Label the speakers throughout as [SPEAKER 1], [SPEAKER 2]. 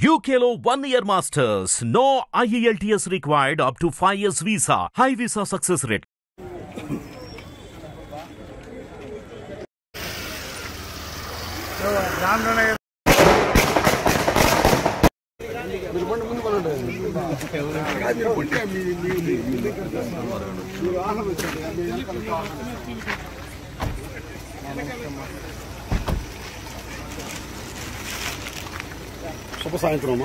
[SPEAKER 1] UKLO 1 year masters. No IELTS required up to 5 years visa. High visa success rate.
[SPEAKER 2] శుభ సాయంత్రం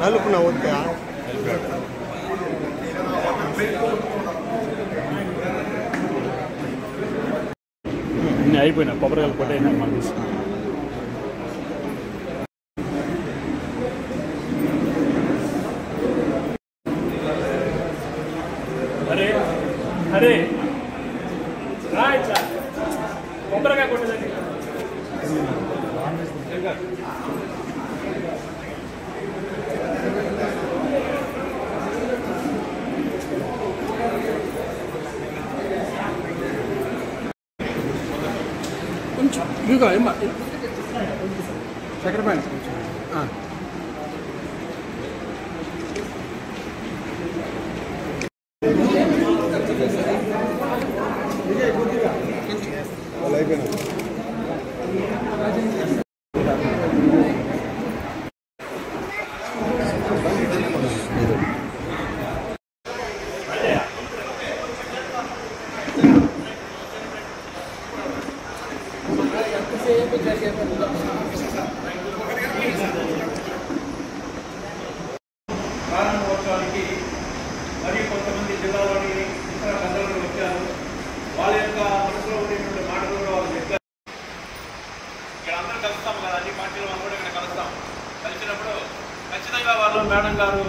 [SPEAKER 2] నలుపున వద్దా
[SPEAKER 3] అన్నీ అయిపోయినా కొబ్బరికాయలు కొట్టయినా మాకు తీసుకున్నాం. అరే అరే రాయట్లా కొబ్బరికాయ కొట్టదండి. కొంచెం ఇదిగో ఏమ్మా చక్కెర పైన
[SPEAKER 4] ప్రారంభోత్సవానికి మరియు కొంతమంది జిల్లాలోని ఇతర పెద్దలు వచ్చారు. వాళ్ళ యొక్క మనసులో ఉండేటువంటి మాటలు కూడా వాళ్ళు చెప్పారు. ఇక్కడ అందరూ కలుస్తాం కదా, అన్ని పార్టీలు అందరూ ఇక్కడ కలుస్తాం. కలిసినప్పుడు ఖచ్చితంగా వాళ్ళు మేడం గారు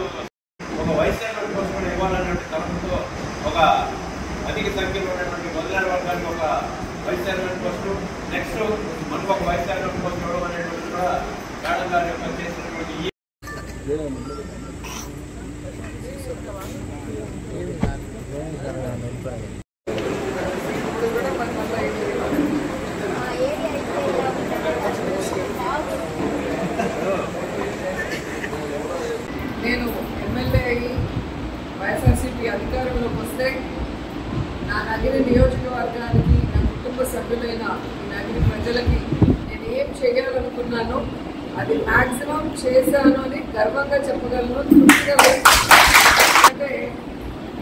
[SPEAKER 4] ఒక వైస్ చైర్మన్ కోసం కూడా ఇవ్వాలనేటువంటి తలంపుతో ఒక అధిక సంఖ్యలో ఉన్నటువంటి మొదలైన వర్గానికి ఒక వైస్ చైర్మన్ పోస్టు, నెక్స్ట్ మనకు ఒక వైస్ చైర్మన్ పోస్ట్ ఇవ్వడం అనేటువంటి కూడా మేడం గారి యొక్క చేసినటువంటి
[SPEAKER 5] నేను ఎమ్మెల్యే అయ్యి వైఎస్ఆర్సీపీ అధికారంలోకి వస్తే నా నగిరి నియోజకవర్గానికి నా కుటుంబ సభ్యులైన ఈ నగిరి ప్రజలకి నేను ఏం చేయాలనుకున్నానో అది మ్యాక్సిమం చేశాను అని గర్వంగా చెప్పగలను. అంటే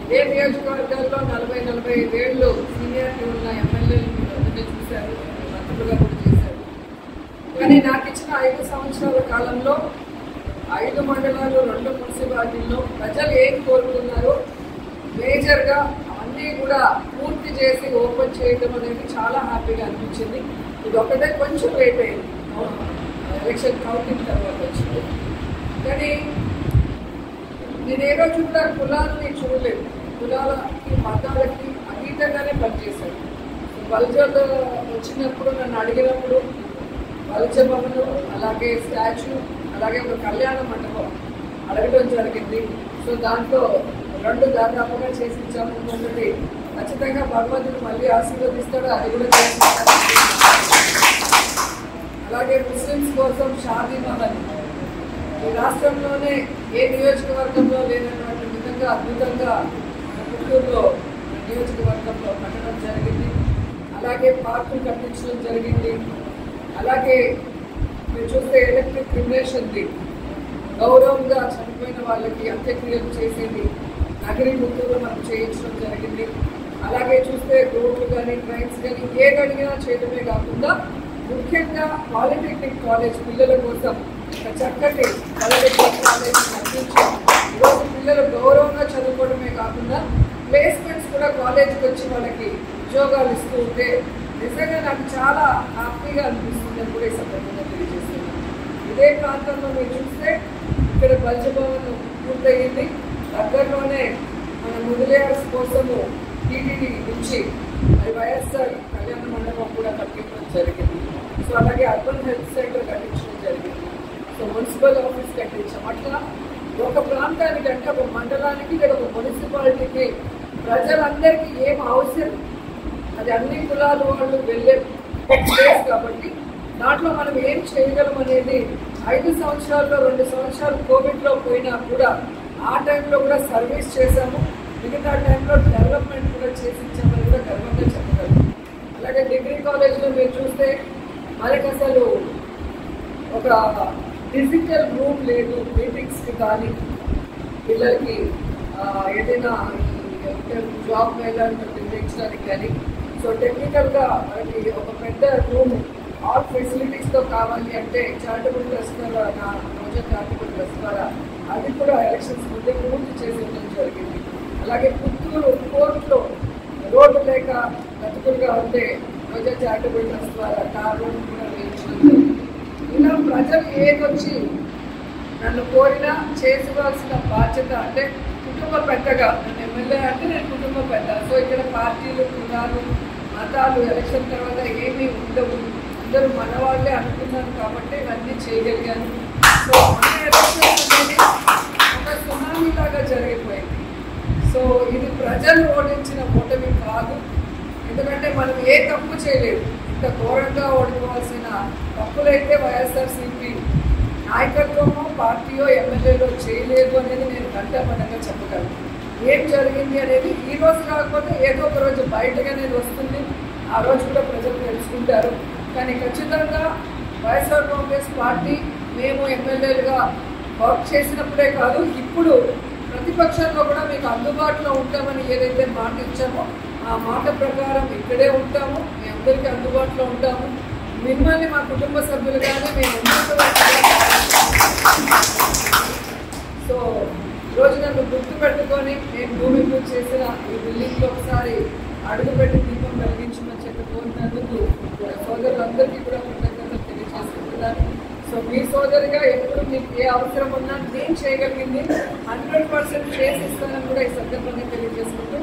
[SPEAKER 5] ఇదే నియోజకవర్గాల్లో 40-45 ఏళ్ళు సీనియారిటీ ఉన్న ఎమ్మెల్యేలు మీరు అందరినీ చూశారు, మంత్రులుగా కూడా చేశారు. కానీ నాకు ఇచ్చిన 5 సంవత్సరాల కాలంలో 5 మండలాలు 2 మున్సిపాలిటీల్లో ప్రజలు ఏం కోరుకున్నారో మేజర్గా అవన్నీ కూడా పూర్తి చేసి ఓపెన్ చేయడం అనేది చాలా హ్యాపీగా అనిపించింది. ఇది ఒకటే కొంచెం లేట్ అయింది, ఎలక్షన్ కౌంటింగ్ తర్వాత వచ్చింది. కానీ నేను ఏ రోజు కూడా కులాలని చూడలేదు, కులాలకి మతాలకి అతీతంగానే పనిచేశాను. బల్జర్ వచ్చినప్పుడు నన్ను అడిగినప్పుడు బల్జ భవను, అలాగే స్టాచ్యూ, అలాగే ఒక కళ్యాణ మండపం అడగడం జరిగింది. సో దాంట్లో 2 దాదాపుగా చేసి ఇచ్చాము. ఒకటి ఖచ్చితంగా భగవంతుడు మళ్ళీ ఆశీర్వదిస్తాడు, అది కూడా చేసి అలాగే ముస్లిమ్స్ కోసం షాదీ మహల్ ఈ రాష్ట్రంలోనే ఏ నియోజకవర్గంలో లేనటువంటి విధంగా అద్భుతంగా పుత్తూరులో నియోజకవర్గంలో కట్టడం జరిగింది. అలాగే పార్కులు కట్టించడం జరిగింది. అలాగే మీరు చూస్తే ఎలక్ట్రిక్ క్రిమినేషన్ది గౌరవంగా చనిపోయిన వాళ్ళకి అంత్యక్రియలు చేసేది నగరి పుత్తూరులో మనం చేయించడం జరిగింది. అలాగే చూస్తే రోడ్లు కానీ ట్రైన్స్ కానీ ఏది అడిగినా చేయడమే కాకుండా ముఖ్యంగా పాలిటెక్నిక్ కాలేజ్ పిల్లల కోసం ఒక చక్కటి పాలిటెక్నిక్ కాలేజ్ అందించి ఈరోజు పిల్లలు గౌరవంగా చదువుకోవడమే కాకుండా ప్లేస్మెంట్స్ కూడా కాలేజీకి వచ్చి వాళ్ళకి ఉద్యోగాలు ఇస్తూ ఉంటే నిజంగా నాకు చాలా హ్యాపీగా అనిపిస్తుంది అని కూడా ఈ సందర్భంగా తెలియజేస్తున్నాను. ఇదే ప్రాంతంలో మీరు చూస్తే ఇక్కడ బల్జభవన్ పూర్తయింది. దగ్గరలోనే మన ముదిలేయర్స్ కోసము టీటీడీ నుంచి మరి వైఎస్ఆర్ కళ్యాణ మండపం కూడా కట్టించడం జరిగింది. సో అలాగే అర్బన్ హెల్త్ సెంటర్ కట్టించడం జరిగింది. సో మున్సిపల్ ఆఫీస్ కట్టించాం. అట్లా ఒక ప్రాంతానికి అంటే ఒక మండలానికి లేదా ఒక మున్సిపాలిటీకి ప్రజలందరికీ ఏం అవసరం అది అన్ని కులాల వాళ్ళు వెళ్ళే ప్లేస్ కాబట్టి దాంట్లో మనం ఏం చేయగలం అనేది 5 సంవత్సరాల్లో 2 సంవత్సరాలు కోవిడ్లో పోయినా కూడా ఆ టైంలో కూడా సర్వీస్ చేశాము. మిగతా టైంలో డెవలప్మెంట్ కూడా చేసి ఇచ్చామని కూడా గర్వంగా చెప్పగలం. అలాగే డిగ్రీ కాలేజ్లో మీరు చూస్తే మనకి అసలు ఒక డిజిటల్ రూమ్ లేదు మీటింగ్స్కి కానీ పిల్లలకి ఏదైనా జాబ్ మేళాన్ని నిర్ణయించడానికి కానీ. సో టెక్నికల్గా మనకి ఒక పెద్ద రూమ్ ఆల్ ఫెసిలిటీస్తో కావాలి అంటే చారిటబుల్ ట్రస్ట్ ద్వారా రోజా చారిటబుల్ ట్రస్ట్ ద్వారా అది కూడా ఎలక్షన్స్ ముందే పూర్తి చేసి ఉండడం జరిగింది. అలాగే పుత్తూరు కోర్టులో రోడ్డు లేక బతుకులుగా ఉంటే రోజా చారిటబుల్ ట్రస్ట్ ద్వారా కార్ రోడ్డు కూడా వేయించడం జరిగింది. ఇలా ప్రజలు ఏదొచ్చి నన్ను కోరినా చేసుకోవాల్సిన బాధ్యత అంటే కుటుంబ పెద్దగా నన్ను ఎమ్మెల్యే అంటే నేను కుటుంబ పెద్ద. సో ఇక్కడ పార్టీలు కులాలు మతాలు ఎలక్షన్ తర్వాత ఏమీ ఉండవు, అందరూ మన వాళ్ళే అనుకున్నాను కాబట్టి ఇవన్నీ చేయగలిగాను. సో మన ఎలక్షన్ అనేది ఒక సునామీ లాగా జరిగిపోయింది. సో ఇది ప్రజలు ఓడించిన ఓటమి కాదు. ఎందుకంటే మనం ఏ తప్పు చేయలేదు. ఇంత ఘోరంగా ఓడిపోవాల్సిన తప్పులైతే వైఎస్ఆర్సీపీ నాయకత్వమో పార్టీయో ఎమ్మెల్యేలో చేయలేదు అనేది నేను ఘంటాపథంగా చెప్పగలను. ఏం జరిగింది అనేది ఈ రోజు కాకపోతే ఏదో ఒక రోజు బయటగా అనేది వస్తుంది. ఆ రోజు కూడా ప్రజలు తెలుసుకుంటారు. కానీ ఖచ్చితంగా వైఎస్ఆర్ కాంగ్రెస్ పార్టీ మేము ఎమ్మెల్యేలుగా వర్క్ చేసినప్పుడే కాదు, ఇప్పుడు ప్రతిపక్షంలో కూడా మీకు అందుబాటులో ఉంటామని ఏదైతే మాట ఇచ్చామో ఆ మాట ప్రకారం ఇక్కడే ఉంటాము, మీ అందరికీ అందుబాటులో ఉంటాము. మిమ్మల్ని మా కుటుంబ సభ్యులుగానే మేము సో ఈరోజు నన్ను గుర్తుపెట్టుకొని నేను భూమి పూజ చేసిన ఈ బిల్డింగ్లో ఒకసారి అడుగుపెట్టి దీపం వెలిగించమని చెప్పి కోరినందుకు సోదరులందరికీ కూడా కృతజ్ఞతలు తెలియజేసుకుంటున్నాను. సో మీ సోదరిగా ఎప్పుడు మీకు ఏ అవసరం ఉన్నా నేను చేయగలిగింది 100% చేసి ఇస్తానని కూడా ఈ సందర్భంగా తెలియజేసుకుంటూ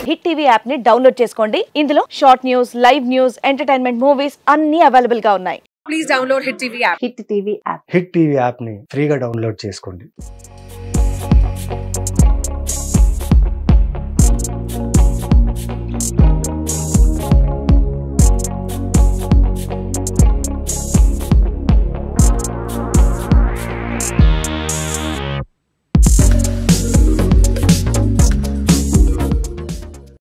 [SPEAKER 6] హిట్ టీవీ యాప్ ని డౌన్లోడ్ చేసుకోండి. ఇందులో short news, live news, entertainment movies అన్ని అవైలబుల్ గా ఉన్నాయి. Please download hit TV app.
[SPEAKER 7] Hit TV app ని ఫ్రీగా డౌన్లోడ్ చేసుకోండి.